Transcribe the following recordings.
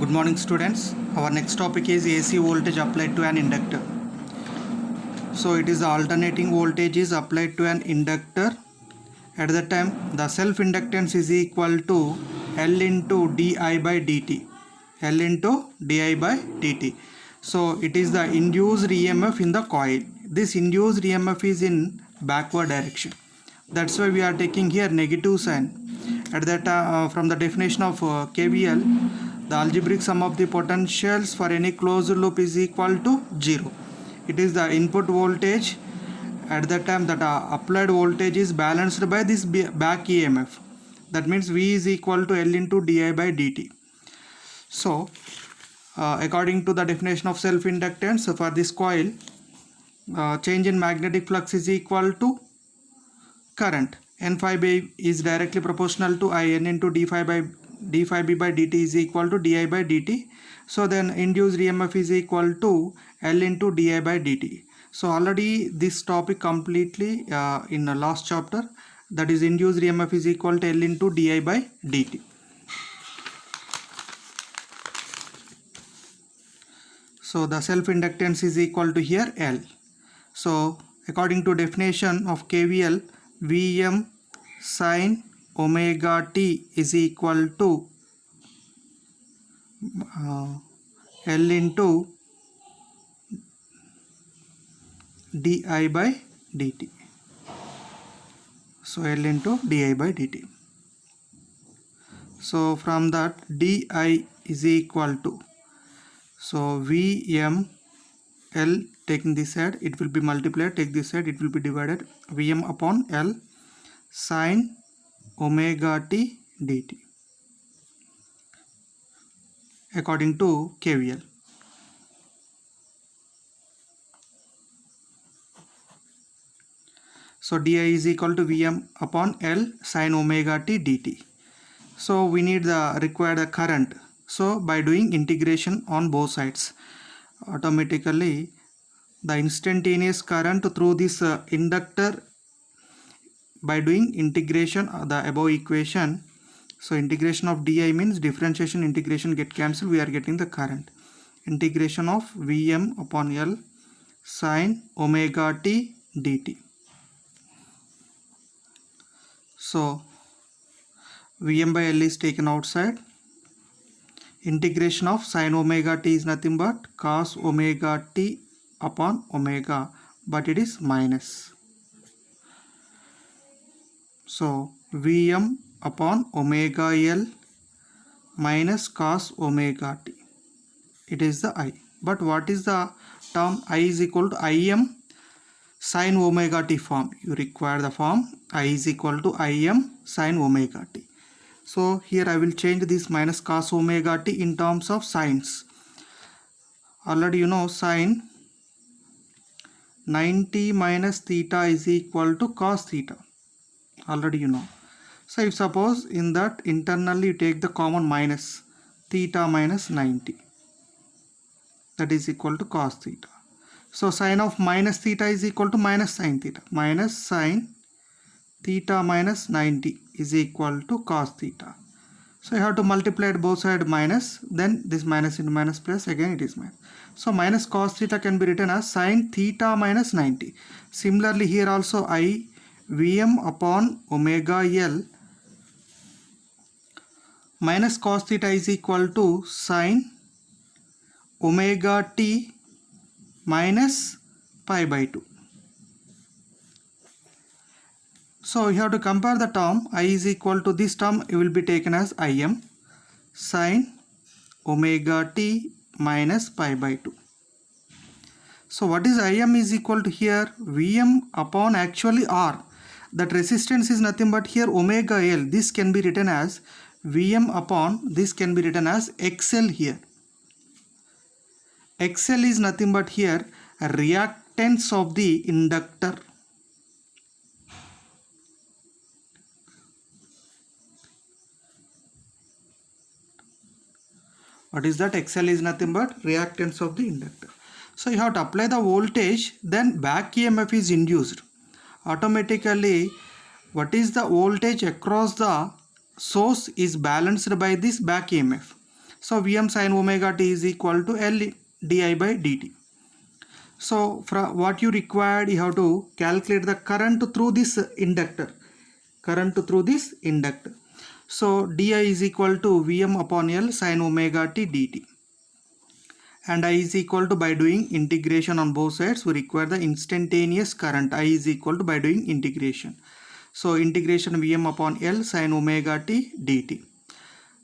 Good morning students. Our next topic is AC voltage applied to an inductor. So it is the alternating voltage is applied to an inductor. At that time the self inductance is equal to L into di by dt. L into di by dt. So it is the induced EMF in the coil. This induced EMF is in backward direction. That's why we are taking here negative sign. At that from the definition of KVL, the algebraic sum of the potentials for any closed loop is equal to 0. It is the input voltage. At that time that applied voltage is balanced by this back EMF. That means V is equal to L into di by dt. So according to the definition of self inductance for this coil, change in magnetic flux is equal to current. N phi b is directly proportional to I. N into d phi b by dt is equal to di by dt. So then induced EMF is equal to L into di by dt. So already this topic completely in the last chapter, that is induced EMF is equal to L into di by dt. So the self inductance is equal to here L. So according to definition of KVL, Vm sin omega t is equal to L into di by dt. So L into di by dt. So from that di is equal to, so Vm L, taking this side it will be multiplied, take this side it will be divided, Vm upon L sin omega t dt according to KVL. So di is equal to Vm upon L sin omega t dt. So we need the required current. So by doing integration on both sides, automatically the instantaneous current through this inductor, by doing integration the above equation, so integration of di means differentiation, integration get cancelled, we are getting the current. Integration of Vm upon L sin omega t dt. So Vm by L is taken outside. Integration of sin omega t is nothing but cos omega t upon omega, but it is minus. So Vm upon omega L minus cos omega t, it is the I. But what is the term? I is equal to Im sin omega t form. You require the form I is equal to Im sin omega t. So here I will change this minus cos omega t in terms of sines. Already you know sin 90 minus theta is equal to cos theta. Already you know. So if suppose in that internally you take the common minus, theta minus 90, that is equal to cos theta. So sin of minus theta is equal to minus sin theta. Minus sin theta minus 90 is equal to cos theta. So you have to multiply it both sides minus, then this minus into minus plus, again it is minus. So minus cos theta can be written as sin theta minus 90. Similarly here also I Vm upon omega L minus cos theta is equal to sin omega t minus pi by 2. So you have to compare the term. I is equal to this term, it will be taken as Im sin omega t minus pi by 2. So what is Im is equal to here? Vm upon actually R. That resistance is nothing but here omega L. This can be written as Vm upon, this can be written as XL here. XL is nothing but here reactance of the inductor. What is that? XL is nothing but reactance of the inductor. So you have to apply the voltage, then back EMF is induced. Automatically, what is the voltage across the source is balanced by this back EMF. So Vm sin omega t is equal to L di by dt. So from what you required, you have to calculate the current through this inductor. Current through this inductor. So di is equal to Vm upon L sin omega t dt. And I is equal to, by doing integration on both sides, we require the instantaneous current. I is equal to by doing integration. So integration Vm upon L sin omega t dt.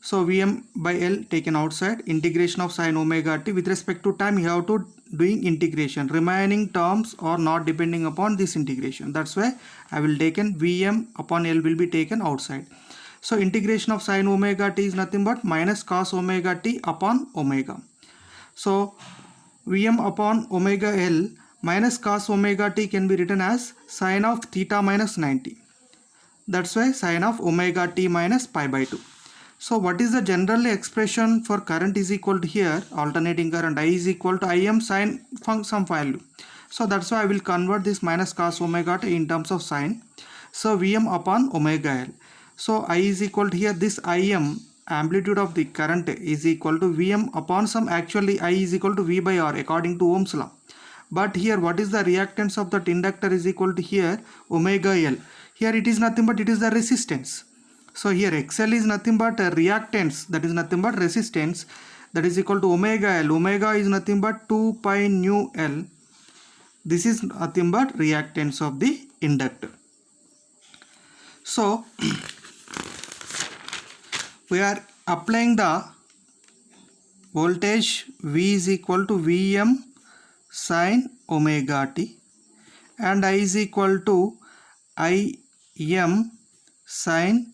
So Vm by L taken outside, integration of sin omega t with respect to time you have to doing integration. Remaining terms are not depending upon this integration. That's why I will taken Vm upon L will be taken outside. So integration of sin omega t is nothing but minus cos omega t upon omega. So Vm upon omega L minus cos omega t can be written as sin of theta minus 90. That's why sin of omega t minus pi by 2. So what is the general expression for current is equal to here, alternating current, I is equal to Im sin some value. So that's why I will convert this minus cos omega t in terms of sin. So Vm upon omega L. So I is equal to here, this Im amplitude of the current is equal to Vm upon some, actually I is equal to V by R according to Ohm's law. But here what is the reactance of that inductor is equal to here omega L. Here it is nothing but it is the resistance. So here XL is nothing but a reactance, that is nothing but resistance, that is equal to omega L. Omega is nothing but 2 pi nu L. This is nothing but reactance of the inductor. So we are applying the voltage V is equal to Vm sin omega t and I is equal to Im sin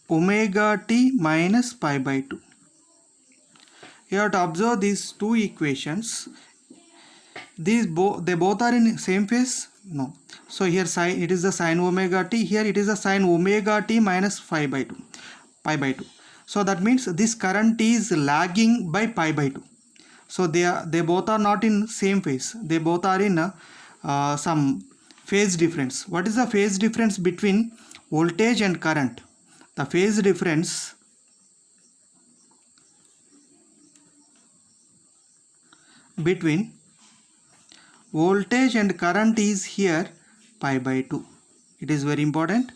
omega t minus pi by 2. You have to observe these two equations. They both are in same phase? No. So here sin, it is the sin omega t, here it is the sin omega t minus pi by 2. So that means this current is lagging by pi by 2. So they both are not in same phase. They both are in some phase difference. What is the phase difference between voltage and current? The phase difference between voltage and current is here pi by 2. It is very important.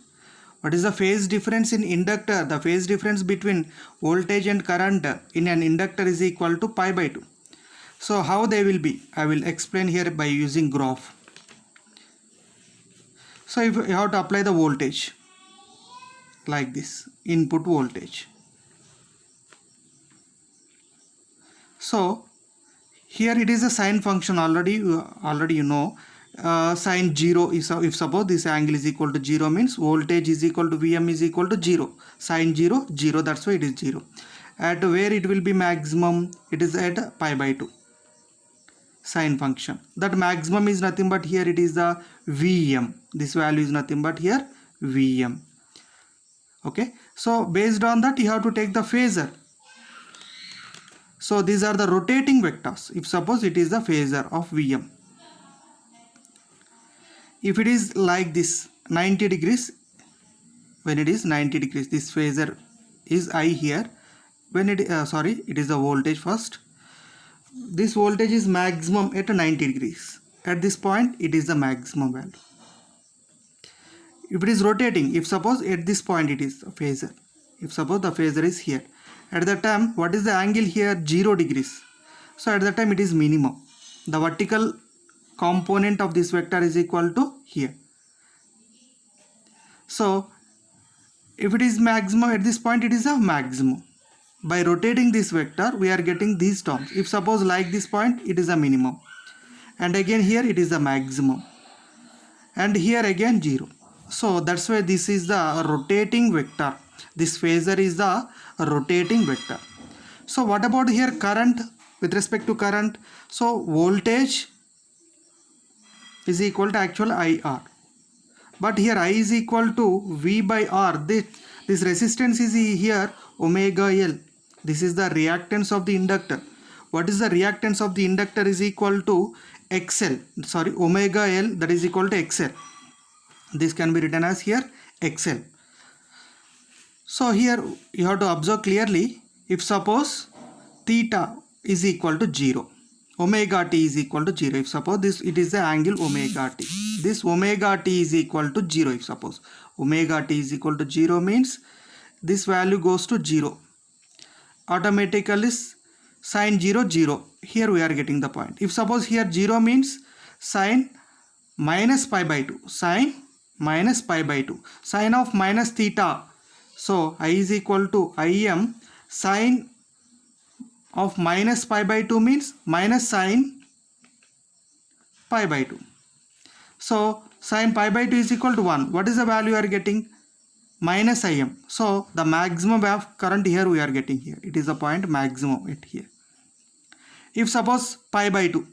What is the phase difference in inductor? The phase difference between voltage and current in an inductor is equal to pi by 2. So how they will be? I will explain here by using graph. So if you have to apply the voltage like this, input voltage. So here it is a sine function, already you know. Sine 0 is, if suppose this angle is equal to 0 means voltage is equal to Vm is equal to 0. Sine 0, 0, that's why it is 0. At where it will be maximum? It is at pi by 2. Sine function. That maximum is nothing but here it is the Vm. This value is nothing but here Vm. Okay. So based on that you have to take the phasor. So these are the rotating vectors. If suppose it is the phasor of Vm. If it is like this 90 degrees, when it is 90 degrees, this phasor is I here. When it it is the voltage first. This voltage is maximum at 90 degrees. At this point it is the maximum value. If it is rotating, if suppose at this point it is a phasor. If suppose the phasor is here. At that time what is the angle here? 0 degrees. So at that time it is minimum. The vertical component of this vector is equal to here. So if it is maximum at this point, it is a maximum. By rotating this vector we are getting these terms. If suppose like this point, it is a minimum, and again here it is a maximum, and here again 0. So that's why this is the rotating vector. This phasor is the rotating vector. So what about here current? With respect to current, so voltage is equal to actual IR, but here I is equal to V by R. This resistance is here omega L. This is the reactance of the inductor. What is the reactance of the inductor is equal to XL, sorry, omega L, that is equal to XL. This can be written as here XL. So here you have to observe clearly. If suppose theta is equal to 0. Omega t is equal to 0. If suppose this, it is the angle omega t. This omega t is equal to 0. If suppose omega t is equal to 0 means this value goes to 0. Automatically sine 0, 0. Here we are getting the point. If suppose here 0 means sine minus pi by 2. Sine minus pi by 2. Sine of minus theta. So I is equal to Im sine of minus pi by 2 means minus sine pi by 2. So sine pi by 2 is equal to 1. What is the value you are getting? Minus Im. So the maximum of current here we are getting here. It is the point maximum it here. If suppose pi by 2.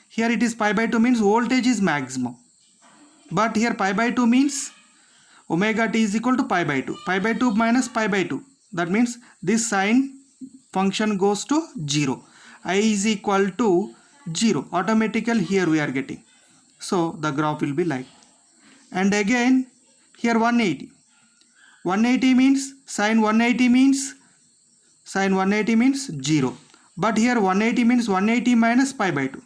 Here it is pi by 2 means voltage is maximum. But here pi by 2 means omega t is equal to pi by 2. Pi by 2 minus pi by 2. That means this sine function goes to 0. I is equal to 0. Automatically here we are getting. So the graph will be like. And again here 180. 180 means sine 180 means 0. But here 180 means 180 minus pi by 2.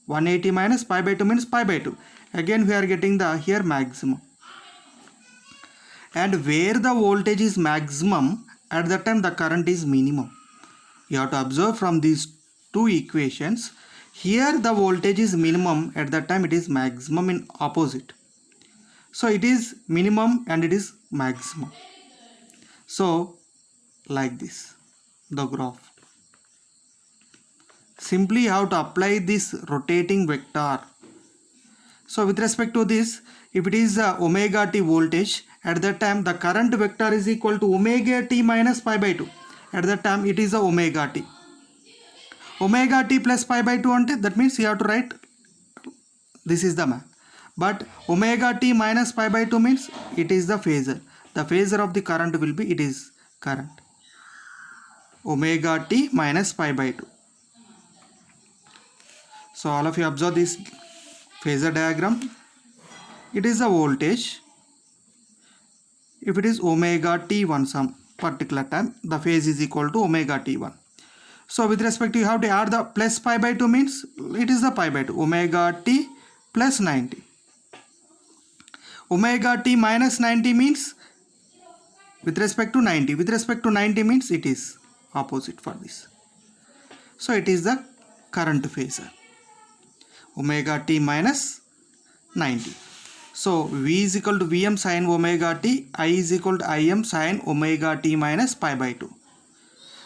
180 minus pi by 2 means pi by 2. Again we are getting the here maximum. And where the voltage is maximum, at that time the current is minimum. You have to observe from these two equations. Here the voltage is minimum, at that time it is maximum in opposite. So it is minimum and it is maximum. So like this, the graph. Simply you have to apply this rotating vector. So with respect to this, if it is omega t voltage, at that time the current vector is equal to omega t minus pi by 2. At that time it is a omega t. Omega t plus pi by 2 ante, that means you have to write this is the math. But omega t minus pi by 2 means it is the phasor. The phasor of the current will be, it is current. Omega t minus pi by 2. So all of you observe this phasor diagram. It is a voltage. If it is omega t1 some particular time, the phase is equal to omega t1. So with respect to, you have to add the plus pi by 2 means it is the pi by 2. Omega t plus 90. Omega t minus 90 means with respect to 90. With respect to 90 means it is opposite for this. So it is the current phasor. Omega t minus 90. So V is equal to Vm sin omega t, I is equal to Im sin omega t minus pi by 2.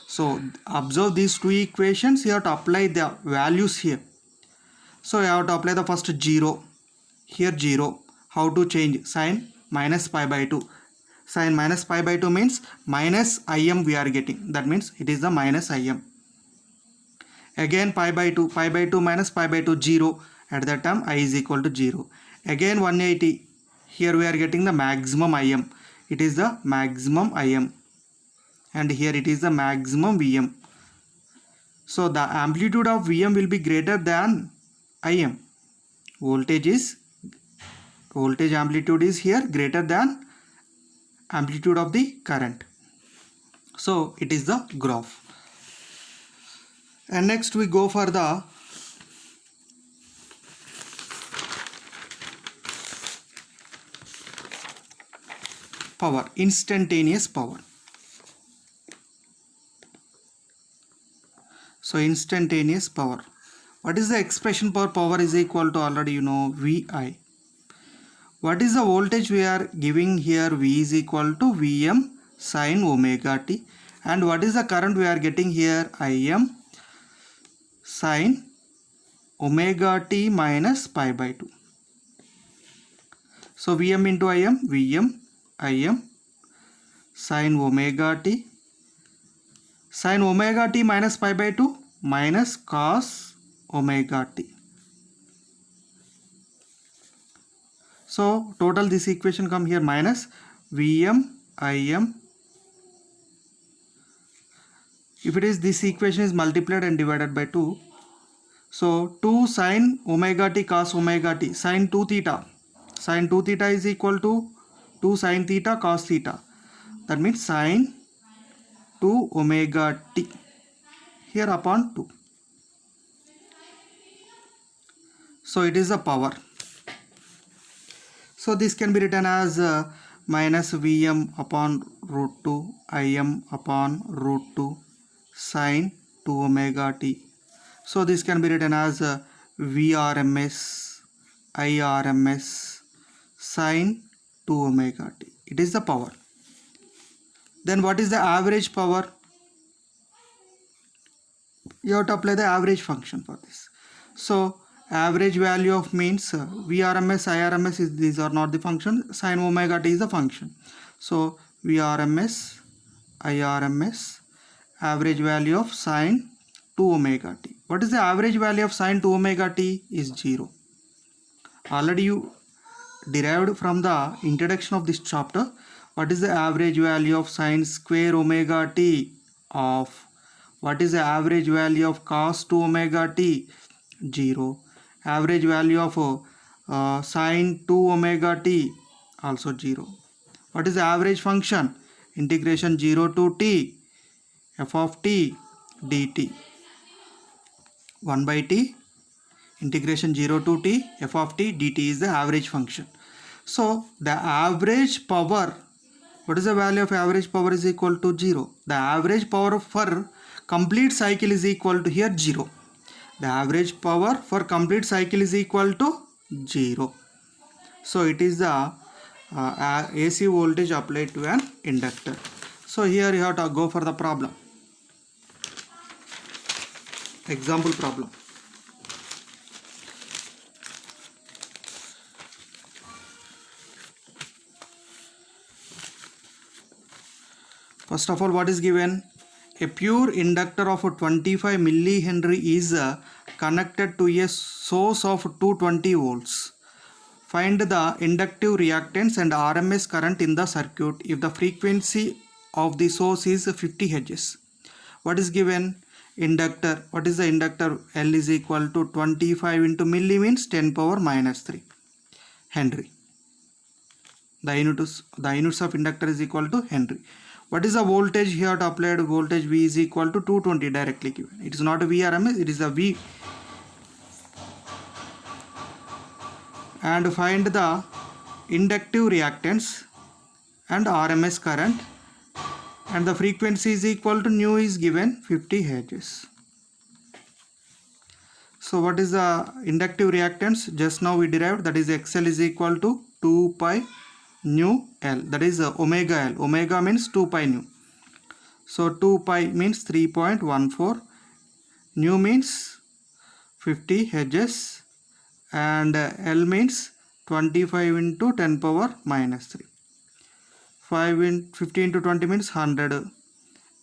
So observe these two equations, you have to apply the values here. So you have to apply the first 0, here 0. How to change? Sin minus pi by 2. Sin minus pi by 2 means minus Im we are getting. That means it is the minus Im. Again pi by 2 minus pi by 2, 0. At that time I is equal to 0. Again 180. Here we are getting the maximum Im. It is the maximum Im. And here it is the maximum Vm. So the amplitude of Vm will be greater than Im. Voltage amplitude is here greater than amplitude of the current. So it is the graph. And next we go for the power, instantaneous power. So instantaneous power. What is the expression for power is equal to, already you know, Vi. What is the voltage we are giving here? V is equal to Vm sin omega t. And what is the current we are getting here? Im sin omega t minus pi by 2. So Vm into Im sin omega t. Sin omega t minus pi by 2 minus cos omega t. So total this equation come here minus Vm Im. If it is, this equation is multiplied and divided by 2. So 2 sin omega t cos omega t, sin 2 theta. Sin 2 theta is equal to 2 sin theta cos theta. That means sin 2 omega t. here upon 2. So it is the power. So this can be written as minus Vm upon root 2 Im upon root 2 sine 2 omega t. So this can be written as Vrms Irms sine 2 omega t. It is the power. Then what is the average power? You have to apply the average function for this. So average value of means Vrms Irms is, these are not the function, sine omega t is the function. So Vrms Irms average value of sine 2 omega t. What is the average value of sine 2 omega t? Is 0. Already you derived from the introduction of this chapter. What is the average value of sine square omega t? Of. What is the average value of cos 2 omega t? 0. Average value of sine 2 omega t? Also 0. What is the average function? Integration 0 to t f of t dt. 1 by t integration 0 to t f of t dt is the average function. So the average power, what is the value of average power, is equal to 0. The average power for complete cycle is equal to here 0. The average power for complete cycle is equal to 0. So it is the AC voltage applied to an inductor. So here you have to go for the problem. Example problem. First of all, what is given? A pure inductor of 25 millihenry is connected to a source of 220 volts. Find the inductive reactance and RMS current in the circuit if the frequency of the source is 50 Hz. What is given? Inductor. What is the inductor? L is equal to 25 into milli means 10 power minus 3 Henry. The units of inductor is equal to Henry. What is the voltage here to applied voltage? V is equal to 220 directly given. It is not a Vrms, it is a V. And find the inductive reactance and RMS current, and the frequency is equal to nu is given 50 Hz. So what is the inductive reactance? Just now we derived, that is XL is equal to 2 pi nu L, that is omega L. Omega means 2 pi nu. So 2 pi means 3.14, nu means 50 Hz, and L means 25 into 10 power minus 3. 50 into 20 means 100,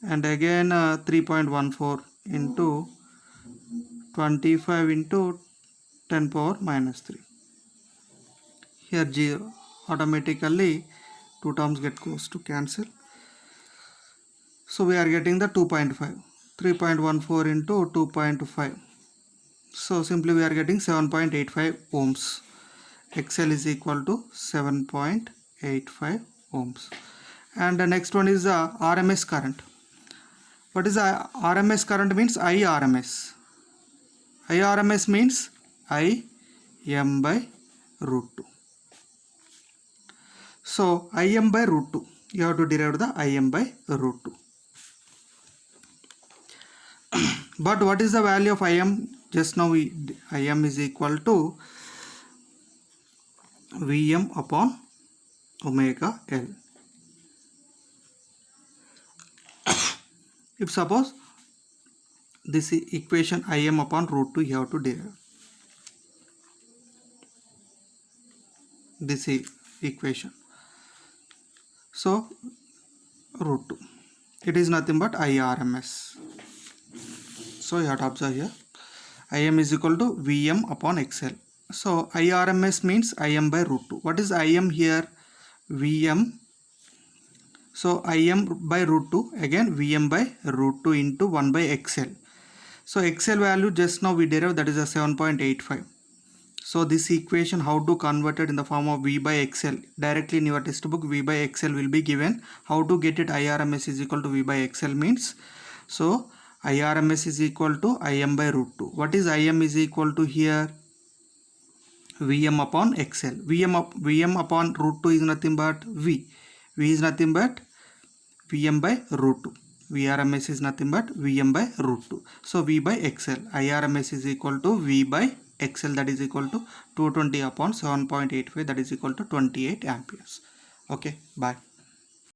and again 3.14 into 25 into 10 power minus 3. Here 0. Automatically 2 terms get close to cancel. So we are getting the 2.5. 3.14 into 2.5. So simply we are getting 7.85 ohms. XL is equal to 7.85 ohms. And the next one is the RMS current. What is the RMS current? Means IRMS. IRMS means Im by root 2. So Im by root 2. You have to derive the Im by root 2. But what is the value of Im? Just now Im is equal to Vm upon omega L. If suppose this equation Im upon root 2, you have to derive this equation. So root 2, it is nothing but IRMS. So you have to observe here, Im is equal to Vm upon XL. So IRMS means Im by root 2. What is Im here? Vm. So Im by root 2, again Vm by root 2 into 1 by XL. So XL value just now we derived, that is a 7.85. So this equation how to convert it in the form of V by XL? Directly in your textbook V by XL will be given. How to get it? IRMS is equal to V by XL means, so IRMS is equal to Im by root 2. What is Im is equal to here? Vm upon XL. Vm upon root 2 is nothing but V. V is nothing but Vm by root 2. VRMS is nothing but Vm by root 2. So V by XL. IRMS is equal to V by XL, that is equal to 220 upon 7.85, that is equal to 28 amperes. Okay, bye.